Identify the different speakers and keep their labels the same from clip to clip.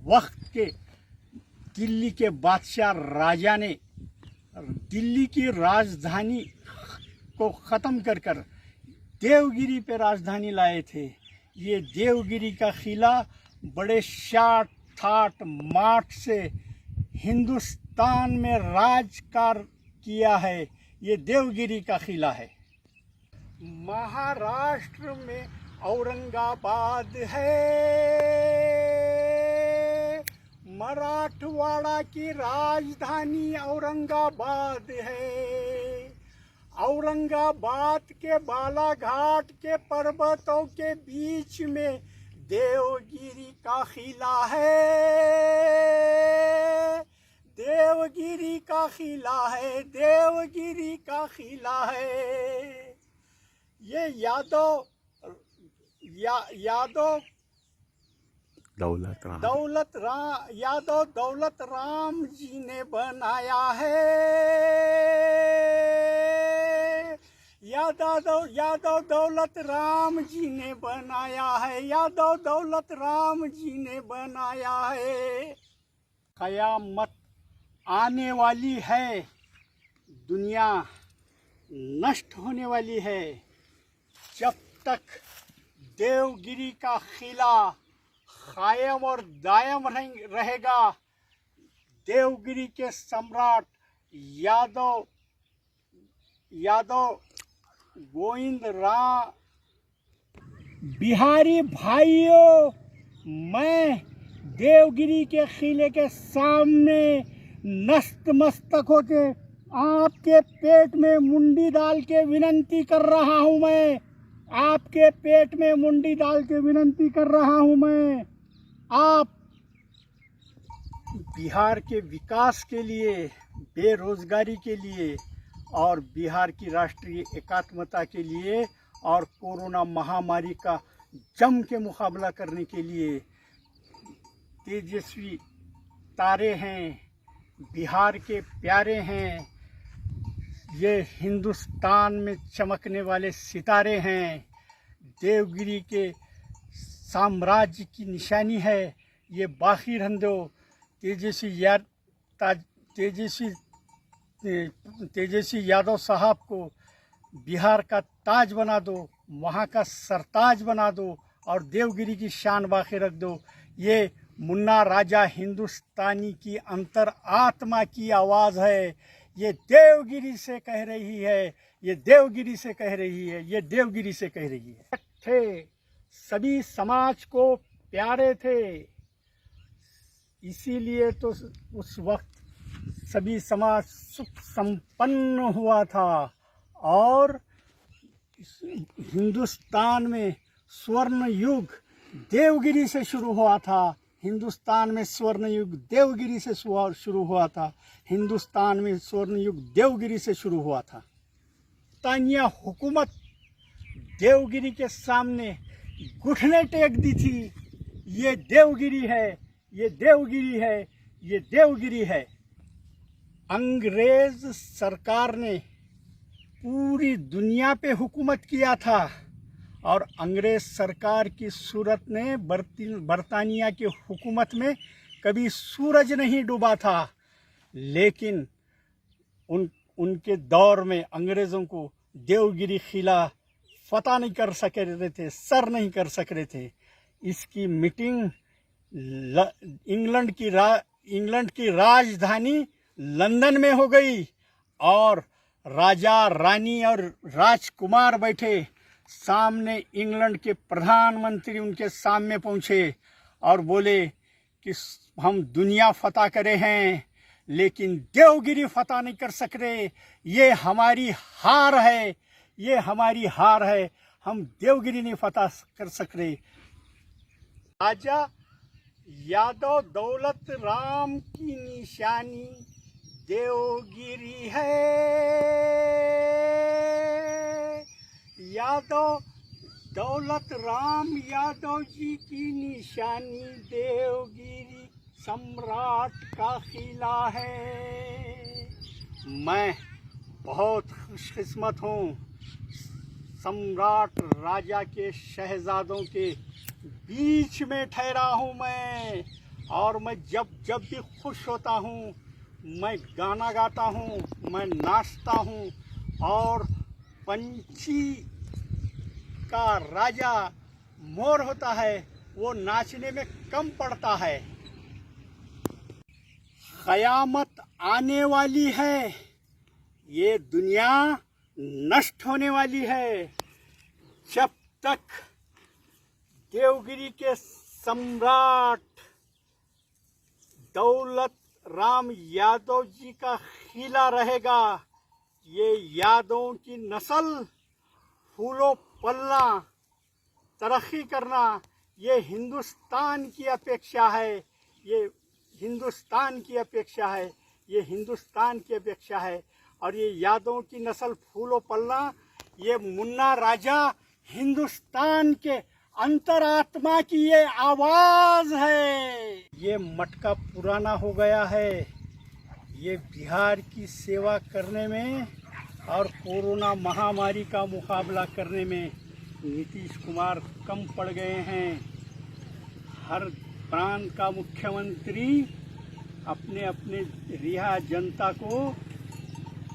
Speaker 1: वक्त के दिल्ली के बादशाह राजा ने दिल्ली की राजधानी को ख़त्म कर देवगिरी पे राजधानी लाए थे। ये देवगिरी का किला बड़े शाट ठाट माठ से हिंदुस्तान में राजकार किया है। ये देवगिरी का किला है। महाराष्ट्र में औरंगाबाद है। मराठवाड़ा की राजधानी औरंगाबाद है। औरंगाबाद के बालाघाट के पर्वतों के बीच में देवगिरी का किला है। देवगिरी का किला है। देवगिरी का किला है। ये यादव दौलत राम जी ने बनाया है। यादव दौलत राम जी ने बनाया है। यादव दौलत राम जी ने बनाया है। कयामत आने वाली है। दुनिया नष्ट होने वाली है। जब तक देवगिरी का किला कायम और दायम रहेगा, देवगिरी के सम्राट यादव गोविंद राम बिहारी भाइयों, मैं देवगिरी के किले के सामने नतमस्तक होके आपके पेट में मुंडी डाल के विनती कर रहा हूँ। मैं आपके पेट में मुंडी डाल के विनती कर रहा हूँ। मैं आप बिहार के विकास के लिए, बेरोजगारी के लिए और बिहार की राष्ट्रीय एकात्मता के लिए और कोरोना महामारी का जम के मुकाबला करने के लिए तेजस्वी तारे हैं, बिहार के प्यारे हैं। ये हिंदुस्तान में चमकने वाले सितारे हैं। देवगिरी के साम्राज्य की निशानी है। ये बाकी रहने दो। तेजस्वी यादव साहब को बिहार का ताज बना दो, वहाँ का सरताज बना दो और देवगिरी की शान बाकी रख दो। ये मुन्ना राजा हिंदुस्तानी की अंतर आत्मा की आवाज़ है। ये देवगिरी से कह रही है। ये देवगिरी से कह रही है। ये देवगिरी से कह रही है। थे सभी समाज को प्यारे थे, इसीलिए तो उस वक्त सभी समाज सुख संपन्न हुआ था और हिंदुस्तान में स्वर्ण युग देवगिरी से शुरू हुआ था। हिंदुस्तान में स्वर्ण युग देवगिरी से शुरू हुआ था। हिंदुस्तान में स्वर्ण युग देवगिरी से शुरू हुआ था। तानिया हुकूमत देवगिरी के सामने घुटने टेक दी थी। ये देवगिरी है। ये देवगिरी है। ये देवगिरी है। अंग्रेज सरकार ने पूरी दुनिया पे हुकूमत किया था और अंग्रेज सरकार की सूरत ने बरतानिया की हुकूमत में कभी सूरज नहीं डूबा था। लेकिन उनके दौर में अंग्रेज़ों को देवगिरी किला फतह नहीं कर सक रहे थे, सर नहीं कर सक रहे थे। इसकी मीटिंग इंग्लैंड की राजधानी लंदन में हो गई और राजा रानी और राजकुमार बैठे सामने। इंग्लैंड के प्रधानमंत्री उनके सामने पहुंचे और बोले कि हम दुनिया फतह करे हैं लेकिन देवगिरी फतह नहीं कर सक रहे। ये हमारी हार है। ये हमारी हार है। हम देवगिरी नहीं फतह कर सक रहे। राजा यादव दौलत राम की निशानी देवगिरी है। यादव दौलत राम यादव जी की निशानी देवगिरी सम्राट का किला है। मैं बहुत खुशकिस्मत हूँ। सम्राट राजा के शहजादों के बीच में ठहरा हूँ मैं और मैं जब जब भी खुश होता हूँ मैं गाना गाता हूँ, मैं नाचता हूँ। और पंछी का राजा मोर होता है, वो नाचने में कम पड़ता है। क़यामत आने वाली है, ये दुनिया नष्ट होने वाली है। जब तक देवगिरी के सम्राट दौलत राम यादव जी का खिला रहेगा, ये यादवों की नस्ल फूलो पलना, तरक्की करना, ये हिंदुस्तान की अपेक्षा है। ये हिंदुस्तान की अपेक्षा है, ये हिंदुस्तान की अपेक्षा है। और ये यादवों की नस्ल फूलो पलना, ये मुन्ना राजा हिंदुस्तान के अंतरात्मा की ये आवाज है। ये मटका पुराना हो गया है, ये बिहार की सेवा करने में और कोरोना महामारी का मुकाबला करने में नीतीश कुमार कम पड़ गए हैं। हर प्रांत का मुख्यमंत्री अपने अपने रिहा जनता को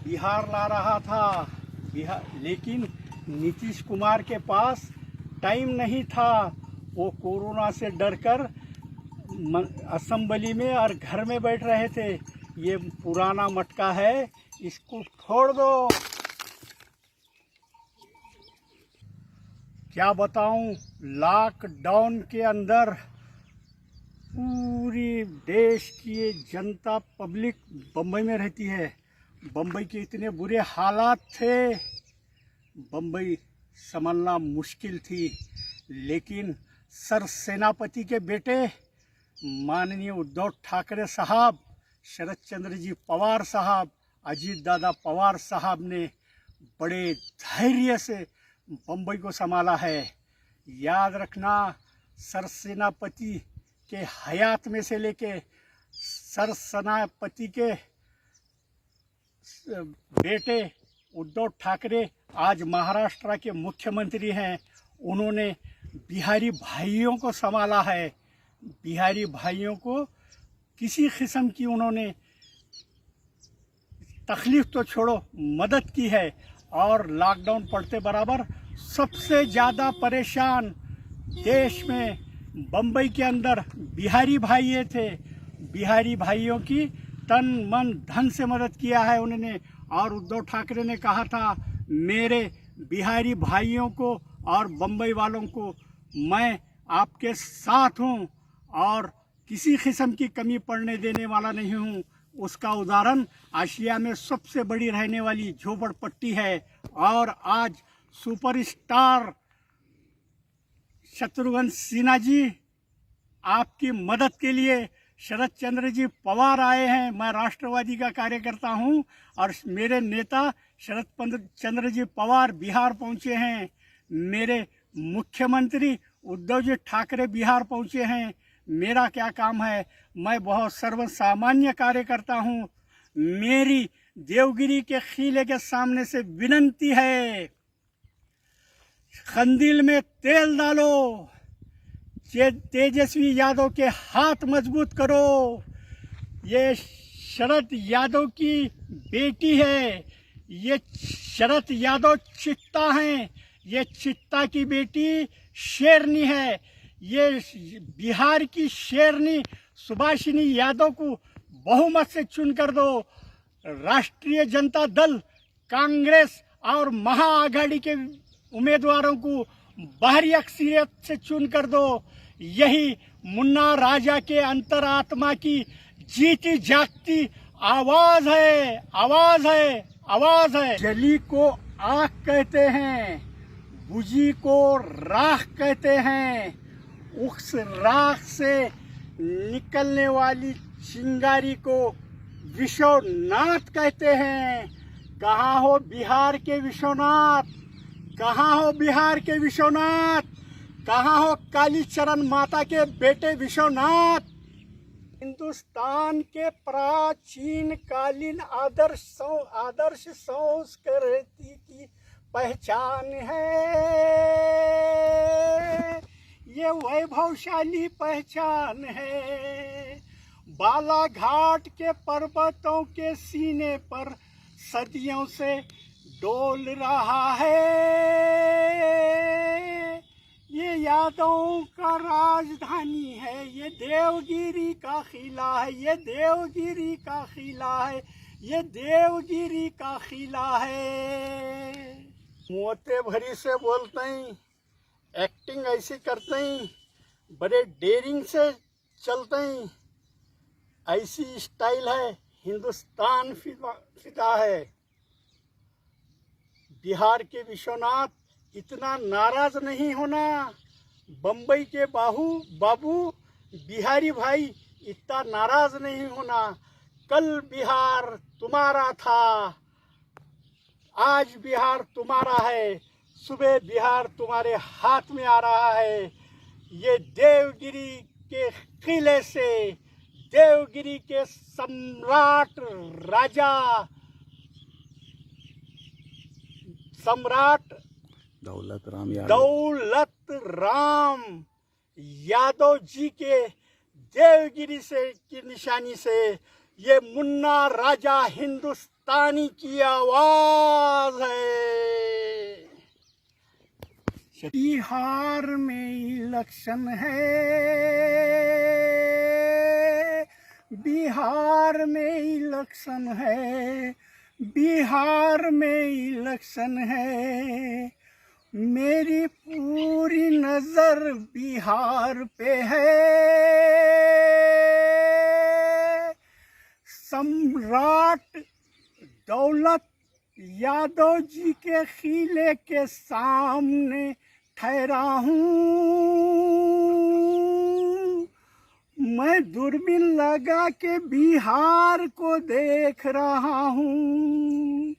Speaker 1: बिहार ला रहा था, लेकिन नीतीश कुमार के पास टाइम नहीं था। वो कोरोना से डरकर असेंबली में और घर में बैठ रहे थे। ये पुराना मटका है, इसको फोड़ दो। क्या बताऊं, लॉकडाउन के अंदर पूरी देश की जनता पब्लिक बम्बई में रहती है। बम्बई के इतने बुरे हालात थे, बम्बई संभालना मुश्किल थी। लेकिन सर सेनापति के बेटे माननीय उद्धव ठाकरे साहब, शरद चंद्र जी पवार साहब, अजीत दादा पवार साहब ने बड़े धैर्य से बम्बई को संभाला है। याद रखना, सर सेनापति के हयात में से लेके सर सेनापति के बेटे उद्धव ठाकरे आज महाराष्ट्र के मुख्यमंत्री हैं। उन्होंने बिहारी भाइयों को संभाला है। बिहारी भाइयों को किसी किस्म की उन्होंने तकलीफ तो छोड़ो, मदद की है। और लॉकडाउन पड़ते बराबर सबसे ज़्यादा परेशान देश में बम्बई के अंदर बिहारी भाई थे। बिहारी भाइयों की तन मन धन से मदद किया है उन्होंने। और उद्धव ठाकरे ने कहा था, मेरे बिहारी भाइयों को और बम्बई वालों को मैं आपके साथ हूं और किसी किस्म की कमी पड़ने देने वाला नहीं हूं। उसका उदाहरण आशिया में सबसे बड़ी रहने वाली झोपड़पट्टी है। और आज सुपरस्टार शत्रुघ्न सिन्हा जी आपकी मदद के लिए शरद चंद्र जी पवार आए हैं। मैं राष्ट्रवादी का कार्यकर्ता हूं और मेरे नेता शरद चंद्र जी पवार बिहार पहुंचे हैं। मेरे मुख्यमंत्री उद्धव जी ठाकरे बिहार पहुंचे हैं। मेरा क्या काम है, मैं बहुत सर्वसामान्य कार्यकर्ता हूं। मेरी देवगिरी के किले के सामने से विनती है, कंदील में तेल डालो, तेजस्वी यादव के हाथ मजबूत करो। ये शरद यादव की बेटी है, ये शरद यादव चित्ता हैं। ये चित्ता की बेटी शेरनी है। ये बिहार की शेरनी सुभाषिनी यादव को बहुमत से चुन कर दो। राष्ट्रीय जनता दल, कांग्रेस और महाआघाड़ी के उम्मीदवारों को बाहरी अक्सरियत से चुन कर दो। यही मुन्ना राजा के अंतरात्मा की जीती जागती आवाज है, आवाज है, आवाज है। जली को आग कहते हैं, बुझी को राख कहते हैं। उस राख से निकलने वाली चिंगारी को विश्वनाथ कहते हैं। कहाँ हो बिहार के विश्वनाथ, कहाँ हो बिहार के विश्वनाथ, कहाँ हो कालीचरण माता के बेटे विश्वनाथ। हिंदुस्तान के प्राचीन कालीन आदर्श संस्कृति की पहचान है, ये वैभवशाली पहचान है। बालाघाट के पर्वतों के सीने पर सदियों से डोल रहा है। ये यादों का राजधानी है, ये देवगिरी का किला है, ये देवगिरी का किला है, ये देवगिरी का किला है। मोते भरी से बोलते हैं, एक्टिंग ऐसी करते हैं, बड़े डेयरिंग से चलते हैं। ऐसी स्टाइल है, हिंदुस्तान फिदा है। बिहार के विश्वनाथ, इतना नाराज नहीं होना। बम्बई के बाबू बिहारी भाई, इतना नाराज नहीं होना। कल बिहार तुम्हारा था, आज बिहार तुम्हारा है, सुबह बिहार तुम्हारे हाथ में आ रहा है। ये देवगिरी के किले से, देवगिरी के सम्राट राजा सम्राट दौलत राम यादव जी के देवगिरी से की निशानी से ये मुन्ना राजा हिंदुस्तानी की आवाज है। बिहार में इलेक्शन है, बिहार में इलेक्शन है, बिहार में इलेक्शन है। मेरी पूरी नजर बिहार पे है। सम्राट दौलत यादव जी के किले के सामने ठहरा हूँ। मैं दूरबीन लगा के बिहार को देख रहा हूँ।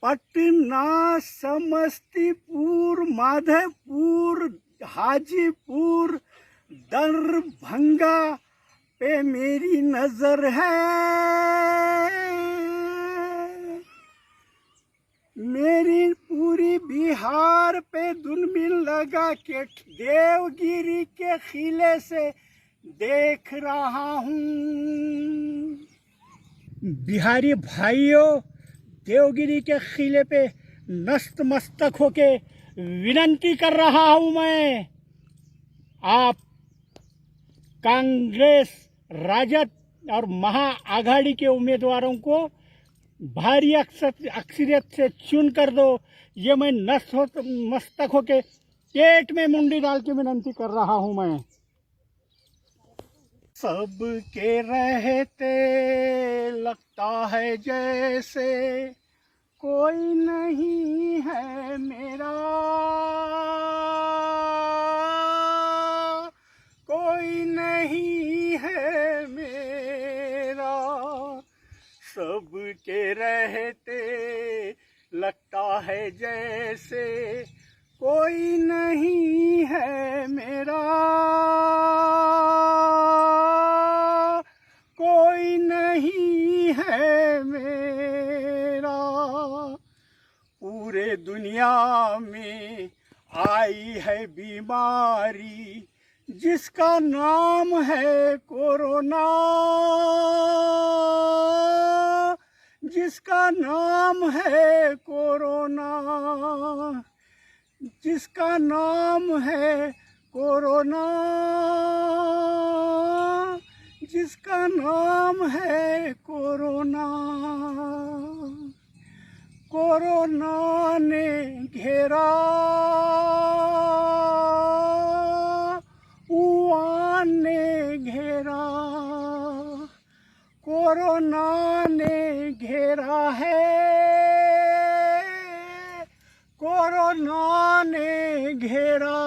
Speaker 1: पटना, समस्तीपुर, माधोपुर, हाजीपुर, दरभंगा पे मेरी नजर है। मेरी पूरी बिहार पे दूरबीन लगा के देवगिरी के किले से देख रहा हूँ। बिहारी भाइयों, देवगिरी के किले पे नतमस्तक होके विनती कर रहा हूँ मैं, आप कांग्रेस, राजद और महाआघाड़ी के उम्मीदवारों को भारी अक्सरियत से चुन कर दो। ये मैं नतमस्तक होके पेट में मुंडी डाल के विनती कर रहा हूँ मैं। सबके रहते लगता है जैसे कोई नहीं है मेरा, कोई नहीं है मेरा। सबके रहते लगता है जैसे कोई नहीं है मेरा, कोई नहीं है मेरा। पूरे दुनिया में आई है बीमारी जिसका नाम है कोरोना, जिसका नाम है कोरोना, जिसका नाम है कोरोना, जिसका नाम है कोरोना। कोरोना ने घेरा, वुहान ने घेरा, कोरोना ने घेरा है, कोरोना ने घेरा